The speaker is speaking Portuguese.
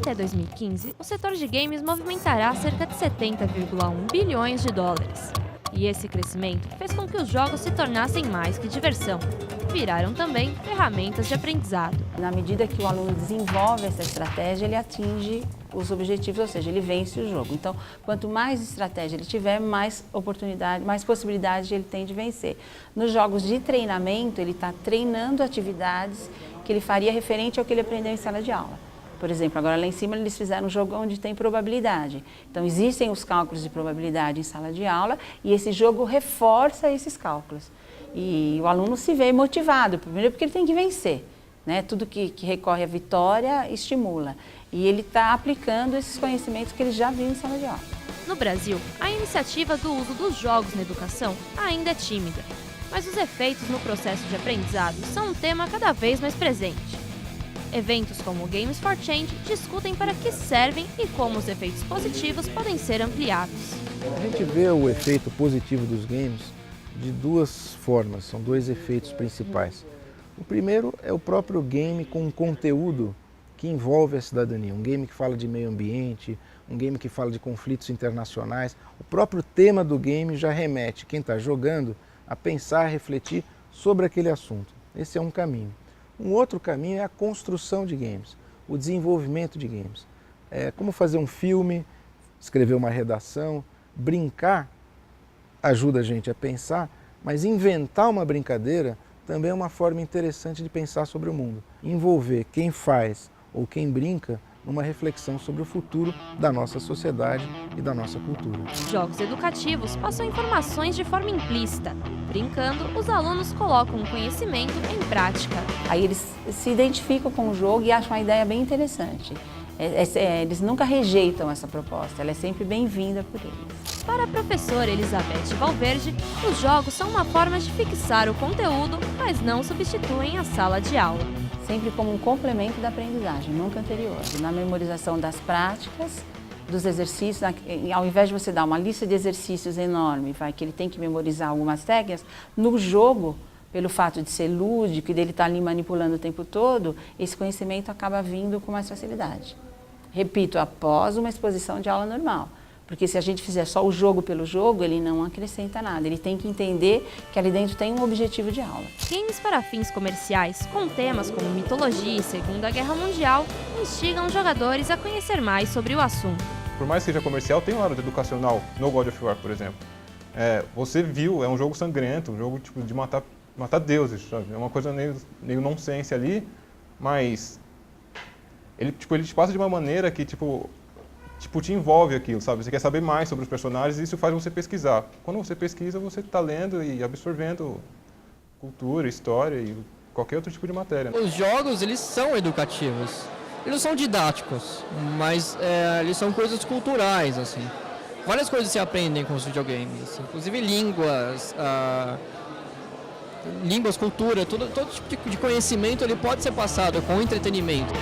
Até 2015, o setor de games movimentará cerca de 70,1 bilhões de dólares. E esse crescimento fez com que os jogos se tornassem mais que diversão. Viraram também ferramentas de aprendizado. Na medida que o aluno desenvolve essa estratégia, ele atinge os objetivos, ou seja, ele vence o jogo. Então, quanto mais estratégia ele tiver, mais oportunidade, mais possibilidade ele tem de vencer. Nos jogos de treinamento, ele está treinando atividades que ele faria referente ao que ele aprendeu em sala de aula. Por exemplo, agora lá em cima eles fizeram um jogo onde tem probabilidade. Então existem os cálculos de probabilidade em sala de aula e esse jogo reforça esses cálculos. E o aluno se vê motivado, primeiro porque ele tem que vencer, né? Tudo que recorre à vitória estimula. E ele está aplicando esses conhecimentos que ele já viu em sala de aula. No Brasil, a iniciativa do uso dos jogos na educação ainda é tímida, mas os efeitos no processo de aprendizado são um tema cada vez mais presente. Eventos como o Games for Change discutem para que servem e como os efeitos positivos podem ser ampliados. A gente vê o efeito positivo dos games de duas formas, são dois efeitos principais. O primeiro é o próprio game com um conteúdo que envolve a cidadania, um game que fala de meio ambiente, um game que fala de conflitos internacionais. O próprio tema do game já remete quem está jogando a pensar, a refletir sobre aquele assunto. Esse é um caminho. Um outro caminho é a construção de games, o desenvolvimento de games. É como fazer um filme, escrever uma redação, brincar ajuda a gente a pensar, mas inventar uma brincadeira também é uma forma interessante de pensar sobre o mundo. Envolver quem faz ou quem brinca numa reflexão sobre o futuro da nossa sociedade e da nossa cultura. Jogos educativos passam informações de forma implícita. Brincando, os alunos colocam o conhecimento em prática. Aí eles se identificam com o jogo e acham a ideia bem interessante. Eles nunca rejeitam essa proposta, ela é sempre bem-vinda por eles. Para a professora Elizabeth Valverde, os jogos são uma forma de fixar o conteúdo, mas não substituem a sala de aula. Sempre como um complemento da aprendizagem, nunca anterior. Na memorização das práticas, dos exercícios, ao invés de você dar uma lista de exercícios enorme, que ele tem que memorizar algumas técnicas, no jogo, pelo fato de ser lúdico e dele estar ali manipulando o tempo todo, esse conhecimento acaba vindo com mais facilidade. Repito, após uma exposição de aula normal. Porque se a gente fizer só o jogo pelo jogo, ele não acrescenta nada. Ele tem que entender que ali dentro tem um objetivo de aula. Games para fins comerciais, com temas como mitologia e Segunda Guerra Mundial, instigam jogadores a conhecer mais sobre o assunto. Por mais que seja comercial, tem um lado educacional no God of War, por exemplo. Você viu, é um jogo sangrento, um jogo tipo, de matar deuses, sabe? É uma coisa meio nonsense ali, mas ele te passa de uma maneira que te envolve aquilo, sabe? Você quer saber mais sobre os personagens e isso faz você pesquisar. Quando você pesquisa, você está lendo e absorvendo cultura, história e qualquer outro tipo de matéria. Os jogos, eles são educativos. Eles não são didáticos, mas eles são coisas culturais, assim. Várias coisas se aprendem com os videogames, assim. Inclusive línguas, cultura, todo tipo de conhecimento ele pode ser passado com entretenimento.